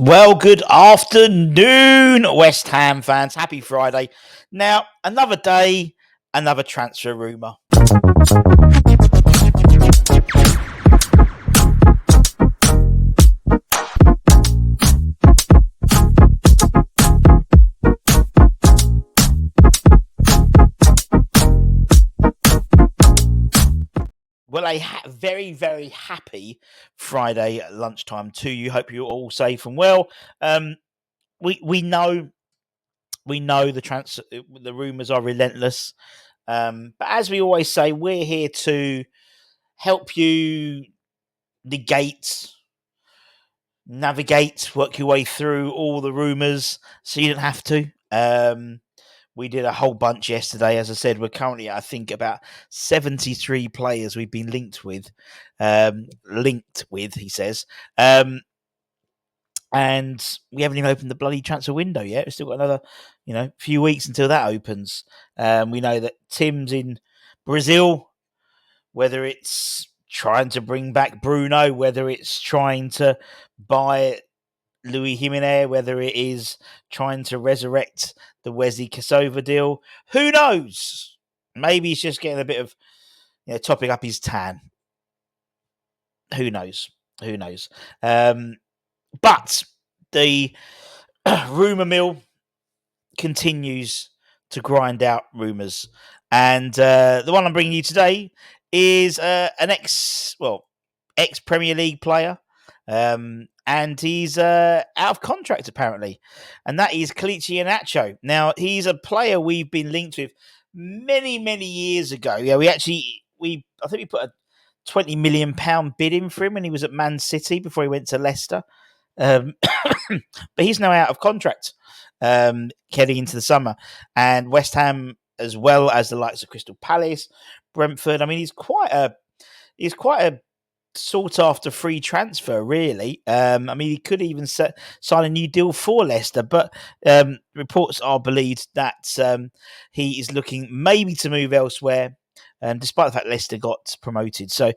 Well, good afternoon, West Ham fans. Happy Friday. Now, another day, another transfer rumour. Well, very, very happy Friday at lunchtime to you. Hope you're all safe and well. We know the rumours are relentless. But as we always say, we're here to help you navigate, work your way through all the rumours so you don't have to. We did a whole bunch yesterday. As I said, we're currently, I think, about 73 players we've been linked with, he says. And we haven't even opened the bloody transfer window yet. We've still got another, few weeks until that opens. We know that Tim's in Brazil, whether it's trying to bring back Bruno, whether it's trying to buy Louis Jimenez, whether it is trying to resurrect the Wesley Kosova deal. Who knows? Maybe he's just getting a bit of, topping up his tan. Who knows? But the rumour mill continues to grind out rumours. And the one I'm bringing you today is an ex-Premier League player. And he's out of contract, apparently. And that is Freebie Iheanacho. Now, he's a player we've been linked with many, many years ago. Yeah, I think we put a £20 million bid in for him when he was at Man City before he went to Leicester. But he's now out of contract heading into the summer. And West Ham, as well as the likes of Crystal Palace, Brentford. I mean, he's quite a sought after free transfer, really. He could even sign a new deal for Leicester, but reports are believed that he is looking maybe to move elsewhere, despite the fact Leicester got promoted. So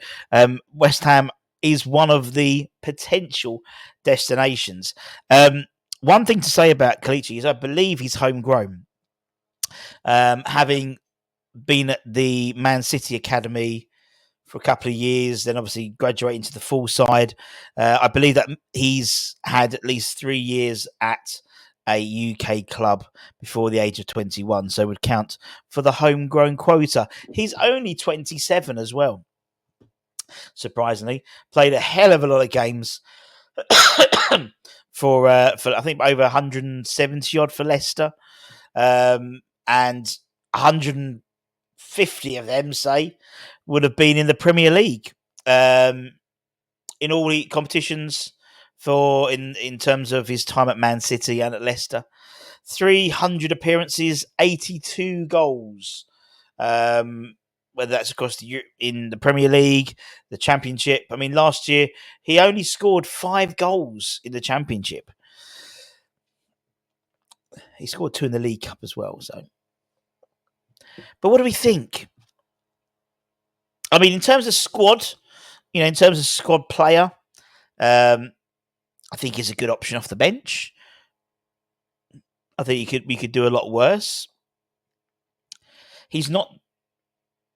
West Ham is one of the potential destinations. One thing to say about Kalichi is I believe he's homegrown, having been at the Man City Academy for a couple of years, then obviously graduating to the full side. I believe that he's had at least 3 years at a UK club before the age of 21, so would count for the homegrown quota. He's only 27 as well. Surprisingly, played a hell of a lot of games for I think over 170 odd for Leicester, and 150 of them, say, would have been in the Premier League, in all the competitions in terms of his time at Man City and at Leicester. 300 appearances, 82 goals. Whether that's across in the Premier League, the Championship. I mean, last year he only scored 5 goals in the Championship. He scored 2 in the League Cup as well. So, but what do we think? I mean, in terms of squad, player, I think he's a good option off the bench. I think we could do a lot worse. He's not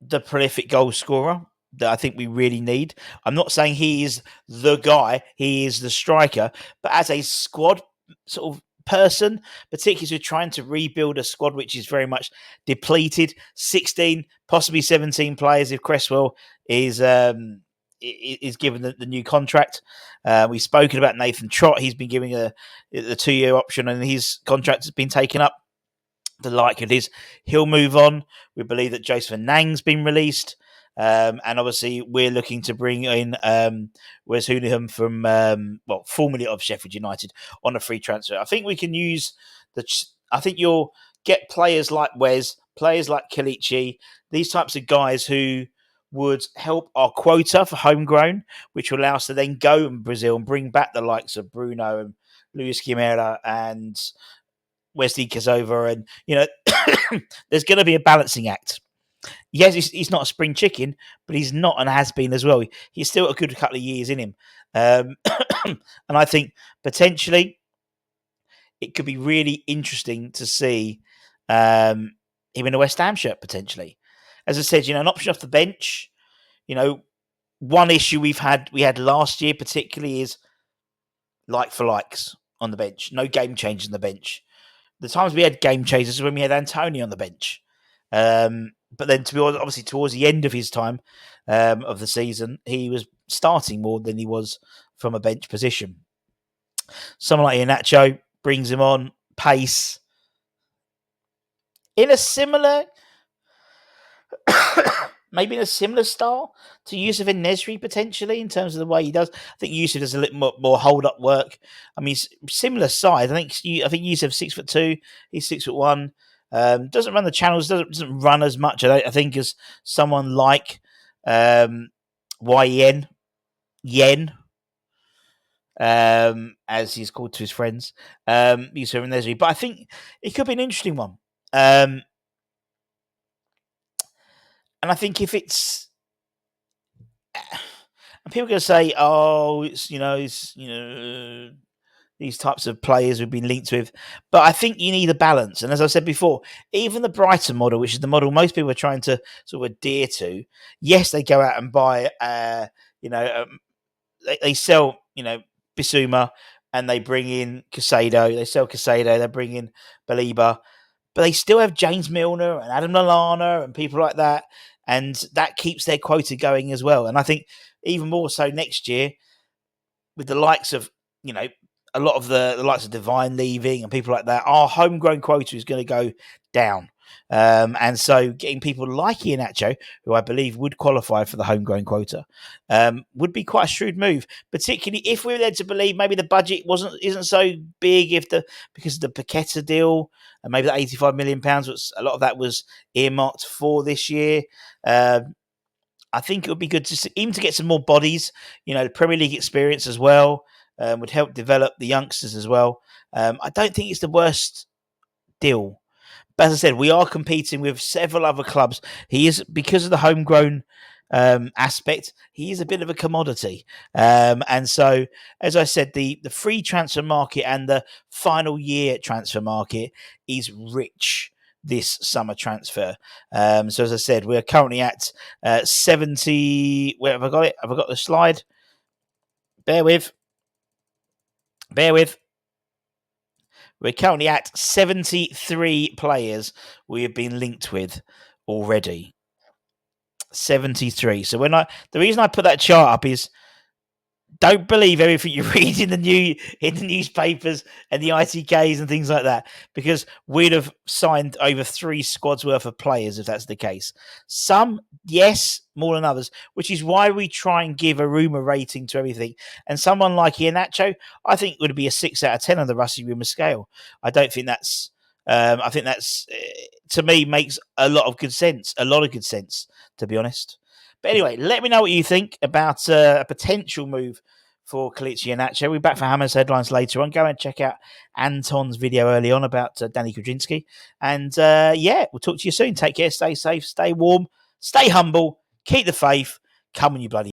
the prolific goal scorer that I think we really need. I'm not saying he is the guy, he is the striker, but as a squad sort of person, particularly as we're trying to rebuild a squad which is very much depleted, 16, possibly 17 players if Cresswell is given the new contract. We've spoken about Nathan Trott. He's been given the 2-year option and his contract has been taken up. The likelihood is he'll move on. We believe that Joseph Nang's been released. And obviously, we're looking to bring in Wes Hoonihan from, formerly of Sheffield United, on a free transfer. I think we can use I think you'll get players like Wes, players like Kalichi, these types of guys who would help our quota for homegrown, which will allow us to then go in Brazil and bring back the likes of Bruno and Luis Guimera and Wesley Kosova, and there's going to be a balancing act. Yes, he's not a spring chicken, but he's not and has been as well. He's still a good couple of years in him. And I think potentially it could be really interesting to see him in a West Ham shirt potentially. As I said, an option off the bench. You know, one issue we had last year particularly is like for likes on the bench. No game changers on the bench. The times we had game changers was when we had Antonio on the bench. But then, to be honest, obviously towards the end of his time of the season, he was starting more than he was from a bench position. Someone like Iheanacho brings him on, pace. In a similar, maybe in a similar style to Yusuf Nesri potentially in terms of the way he does. I think Yusuf does a little more hold up work. I mean, similar size. I think Yusuf's 6'2". He's 6'1". Doesn't run the channels. Doesn't run as much. I think as someone like Yen. As he's called to his friends, Yusuf Nesri. But I think it could be an interesting one. And I think if it's, and people are going to say, "Oh, it's these types of players we've been linked with," but I think you need a balance. And as I said before, even the Brighton model, which is the model most people are trying to sort of adhere to, yes, they go out and buy, they sell, Bissouma, and they bring in Casado. They sell Casado. They bring in Baliba. But they still have James Milner and Adam Lallana and people like that. And that keeps their quota going as well. And I think even more so next year with the likes of, a lot of the likes of Divine leaving and people like that, our homegrown quota is going to go down. And so getting people like Iheanacho, who I believe would qualify for the homegrown quota, would be quite a shrewd move, particularly if we were led to believe maybe the budget isn't so big because of the Paqueta deal, and maybe that £85 million a lot of that was earmarked for this year. I think it would be good to get some more bodies, the Premier League experience as well. Would help develop the youngsters as well. I don't think it's the worst deal. But as I said, we are competing with several other clubs. He is, because of the homegrown aspect, he is a bit of a commodity. And so, as I said, the free transfer market and the final year transfer market is rich this summer transfer. So as I said, we're currently at 70. Where have I got it? Have I got the slide? Bear with. We're currently at 73 players we have been linked with already. 73. So the reason I put that chart up is, don't believe everything you read in the newspapers and the ITKs and things like that, because we'd have signed over 3 squads worth of players if that's the case. Some, yes, more than others, which is why we try and give a rumour rating to everything. And someone like Iheanacho, I think would be a 6 out of 10 on the Rusty Rumour scale. I don't think that's. I think that's, to me, makes a lot of good sense. To be honest. But anyway, let me know what you think about a potential move for Kelechi Iheanacho. We're back for Hammer's headlines later on. Go and check out Anton's video early on about Danny Kudzinski. And we'll talk to you soon. Take care, stay safe, stay warm, stay humble, keep the faith. Come on, you bloody